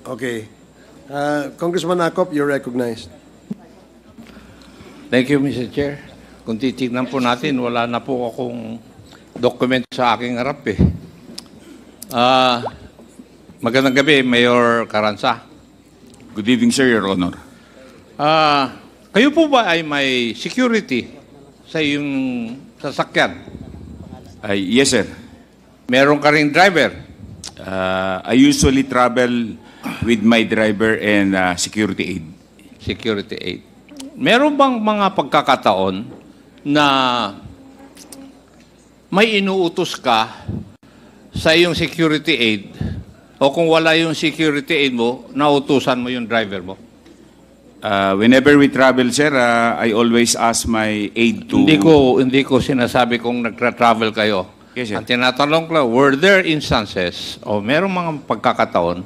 Okay. Congressman Acop, you're recognized. Thank you, Mr. Chair. Kung titignan po natin, wala na po akong document sa aking harap eh. Magandang gabi, Mayor Carranza. Good evening, sir, Your Honor. Kayo po ba ay may security sa iyong sasakyan? Yes, sir. Meron ka ring driver? I usually travel with my driver and security aid. Security aid. Meron bang mga pagkakataon na may inuutos ka sa iyong security aid o kung wala yung security aid mo, nautusan mo yung driver mo? Whenever we travel, sir, I always ask my aid to... Hindi ko sinasabi kung nagtra-travel kayo. Yes, sir. Ang tinatanong ko, were there instances o merong mga pagkakataon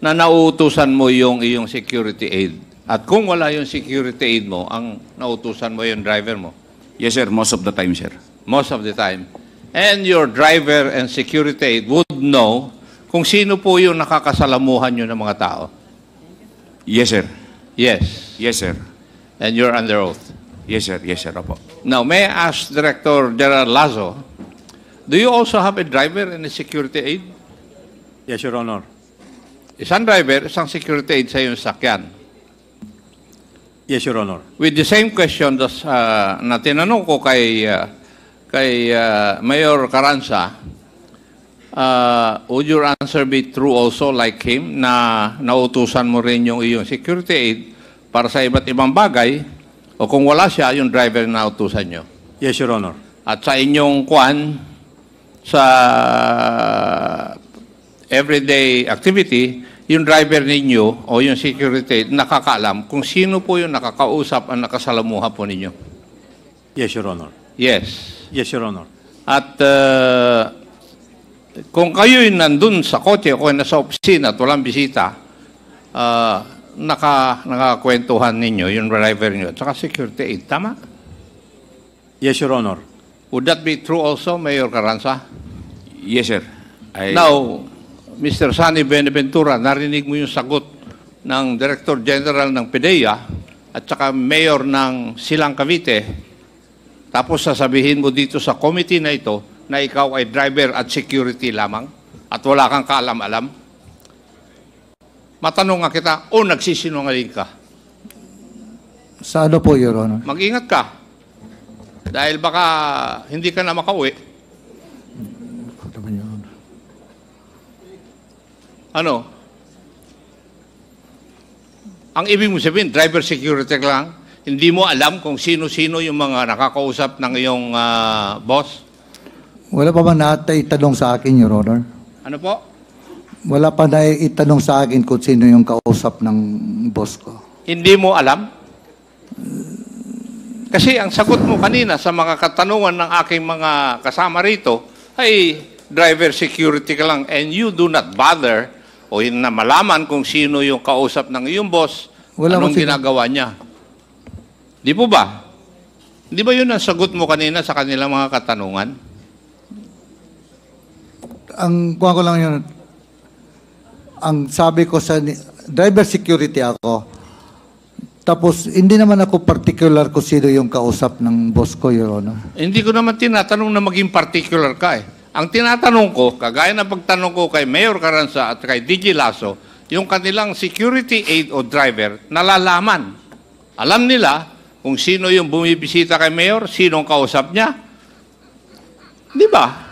na nauutusan mo yung iyong security aid? At kung wala yung security aid mo, ang nautusan mo yung driver mo? Yes, sir. Most of the time, sir. Most of the time. And your driver and security aid would know kung sino po yung nakakasalamuhan nyo ng mga tao? Yes, sir. Yes. Yes, sir. And you're under oath? Yes, sir. Yes, sir. Opo. Now, may I ask Director Gerald Lazo, do you also have a driver and a security aid? Yes, Your Honor. Isang driver, isang security aid sa iyong sakyan. Yes, Your Honor. With the same question na tinanong ko kay Mayor Carranza, would your answer be true also like him na nautusan mo rin yung iyong security aid para sa iba't ibang bagay o kung wala siya, yung driver na nautusan nyo? Yes, Your Honor. At sa inyong sa everyday activity, yung driver ninyo o yung security nakakaalam kung sino po yung nakakausap ang nakasalamuha po ninyo? Yes, Your Honor. Yes. Yes, Your Honor. At kung kayo'y nandun sa kotse o nasa opisina at walang bisita, nakakwentuhan ninyo yung driver nyo at saka security aid. Tama? Yes, Your Honor. Would that be true also, Mayor Carranza? Yes, sir. Now, Mr. Sunny Benaventura, narinig mo yung sagot ng Director General ng PDEA at saka Mayor ng Silang Cavite. Tapos sasabihin mo dito sa committee na ito na ikaw ay driver at security lamang at wala kang kaalam-alam. Matanong nga kita, o nagsisinungaling ka? Sa ano po, Your Honor? Mag-ingat ka. Dahil baka hindi ka na makauwi. Ano? Ang ibig mo sabihin, driver security ka lang, hindi mo alam kung sino-sino yung mga nakakausap ng iyong boss? Wala pa ba naitanong sa akin, Your Honor? Ano po? Wala pa naitanong sa akin kung sino yung kausap ng boss ko. Hindi mo alam? Kasi ang sagot mo kanina sa mga katanungan ng aking mga kasama rito ay driver security ka lang and you do not bother o na malaman kung sino yung kausap ng iyong boss, anong ginagawa niya. Di po ba? Di ba yun ang sagot mo kanina sa kanilang mga katanungan? Ang kuha ko lang yun, ang sabi ko sa driver security ako, tapos hindi naman ako particular kung sino yung kausap ng boss ko, Your Honor. Hindi ko naman tinatanong na maging particular ka eh. Ang tinatanong ko, kagaya ng pagtanong ko kay Mayor Carranza at kay DJ Lazo, yung kanilang security aid o driver, nalalaman. Alam nila kung sino yung bumibisita kay Mayor, sinong kausap niya. Di ba?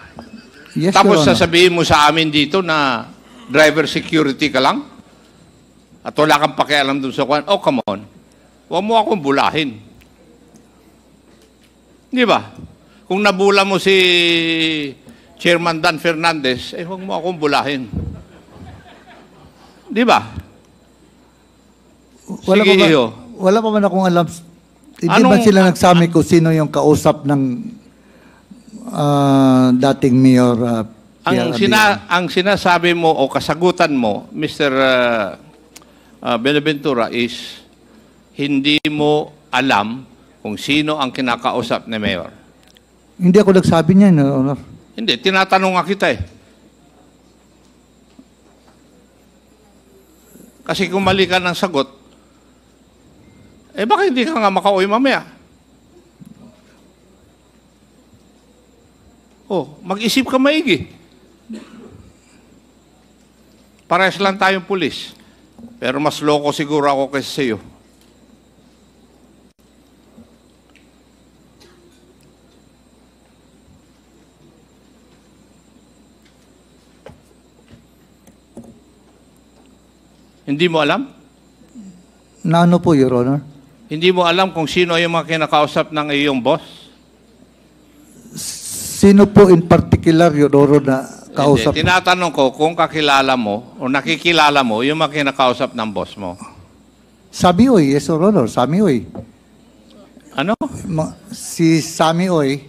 Yes, Tapos Your Honor. sasabihin mo sa amin dito na driver security ka lang? At wala kang pakialam dun sa kwan? Oh, come on. Huwag mo akong bulahin. Di ba? Kung nabula mo si Chairman Dan Fernandez, huwag mo akong bulahin. Di ba? Wala Sige, pa ba, iyo. wala pa man akong alam. Hindi ba sila nagsabi kung sino yung kausap ng dating Mayor ang sinasabi mo o kasagutan mo, Mr. Benaventura, is hindi mo alam kung sino ang kinakausap ni Mayor. Hindi ako nagsabi niya, Your Honor. Hindi, tinatanong nga kita eh. Kasi kung mali ka ng sagot, baka hindi ka nga makauwi mamaya. Mag-isip ka maigi. Parehas lang tayong pulis. Pero mas loko siguro ako kaysa sa iyo. Hindi mo alam? Na ano po, Your Honor? Hindi mo alam kung sino yung mga kinakausap ng iyong boss? Sino po in particular, Your Honor, na kausap? Hindi. Tinatanong ko kung kakilala mo o nakikilala mo yung mga kinakausap ng boss mo. Sami Oy, yes, Your Honor, Sami Oy. Ano? Si Sami Oy,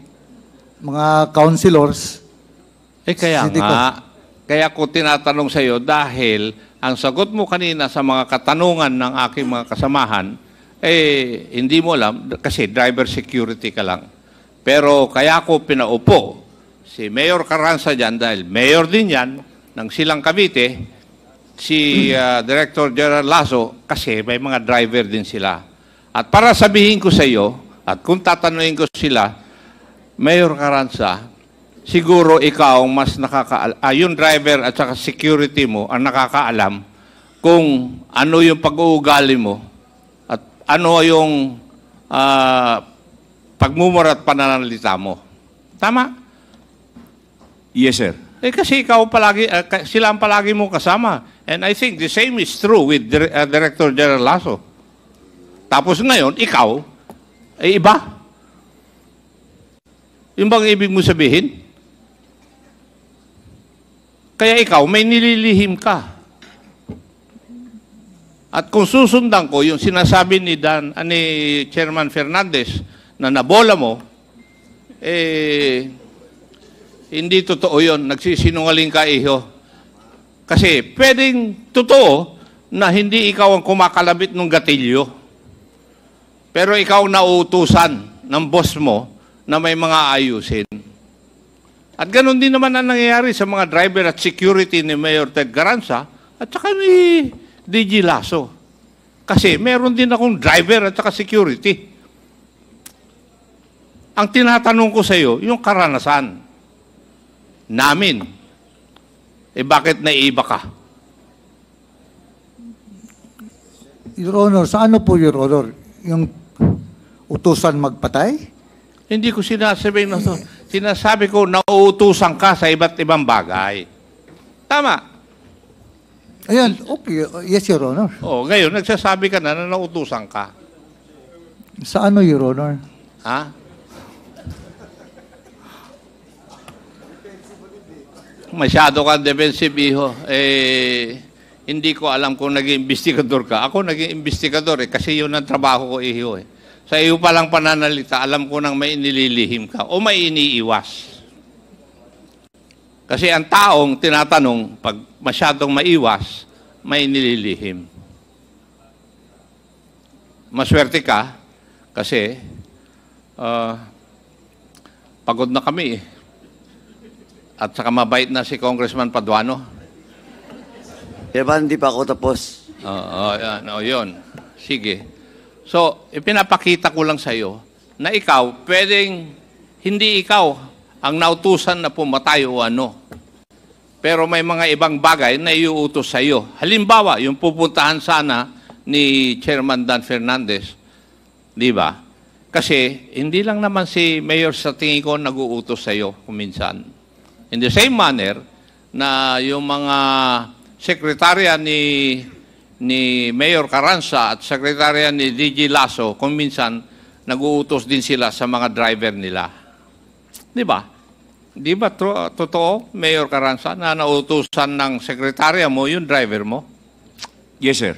mga councilors. Kaya Hindi nga. Kaya ko tinatanong sa iyo dahil ang sagot mo kanina sa mga katanungan ng aking mga kasamahan, hindi mo alam kasi driver security ka lang. Pero kaya ko pinaupo si Mayor Carranza dyan dahil mayor din yan ng Silang Cavite, si Director Gerald Lasso kasi may mga driver din sila. At para sabihin ko sa iyo, at kung tatanungin ko sila, Mayor Carranza, siguro ikaw mas yung driver at saka security mo ang nakakaalam kung ano yung pag-uugali mo at ano yung pagmumura at pananalita mo. Tama? Yes, sir. Kasi ikaw palagi, sila ang palagi mo kasama. And I think the same is true with Director Gerald Lasso. Tapos ngayon, ikaw, iba. Yung bang ibig mo sabihin? Kaya ikaw, may nililihim ka. At kung susundan ko, yung sinasabi ni Chairman Fernandez na nabola mo, hindi totoo yun. Nagsisinungaling ka, iho. Kasi pwedeng totoo na hindi ikaw ang kumakalabit ng gatilyo. Pero ikaw nauutusan ng boss mo na may mga ayusin. At ganun din naman ang nangyayari sa mga driver at security ni Mayor Ted Carranza at saka ni DG Lasso. Kasi meron din akong driver at saka security. Ang tinatanong ko sa iyo, yung karanasan namin, bakit naiiba ka? Your Honor, sa ano po, Your Honor? Yung utusan magpatay? Hindi ko sinasabi na to. Sinasabi ko, nauutusan ka sa iba't ibang bagay. Tama. Ayan, okay. Yes, Your Honor. Ngayon, nagsasabi ka na nauutusan ka. Sa ano, Your Honor? Ha? Masyado ka defensive, iho. Hindi ko alam kung naging investigador ka. Ako naging investigador kasi yun ang trabaho ko, iho. Sa iyo palang pananalita, alam ko nang may inililihim ka o may iniiwas. Kasi ang taong tinatanong, pag masyadong maiwas, may inililihim. Maswerte ka kasi pagod na kami. At saka mabait na si Congressman Paduano. Hindi pa ako tapos. Yun. Sige. So, ipinapakita ko lang sa iyo na ikaw, pwedeng hindi ikaw ang nautusan na pumatay o ano. Pero may mga ibang bagay na iuutos sa iyo. Halimbawa, yung pupuntahan sana ni Chairman Dan Fernandez. Di ba? Kasi hindi lang naman si Mayor sa tingin ko nag-uutos sa iyo kuminsan. In the same manner na yung mga sekretarya ni Mayor Carranza at sekretarya ni DG Lasso, kung minsan nag-uutos din sila sa mga driver nila. Di ba? Di ba totoo, Mayor Carranza, na nautusan ng sekretarya mo yung driver mo? Yes, sir.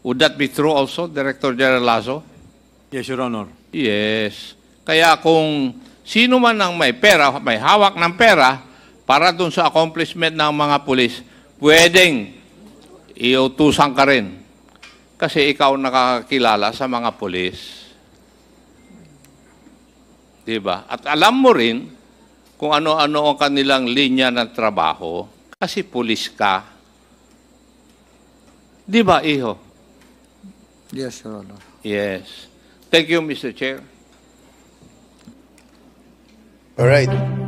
Would that be true also, Director Gerald Lasso? Yes, Your Honor. Yes. Kaya kung sino man ang may pera, may hawak ng pera para dun sa accomplishment ng mga pulis, pwedeng iutusan ka rin. Kasi ikaw nakakilala sa mga pulis. Diba? At alam mo rin kung ano-ano ang kanilang linya ng trabaho kasi pulis ka. Di ba, Iho? Yes, Your Honor. Yes. Thank you, Mr. Chair. All right.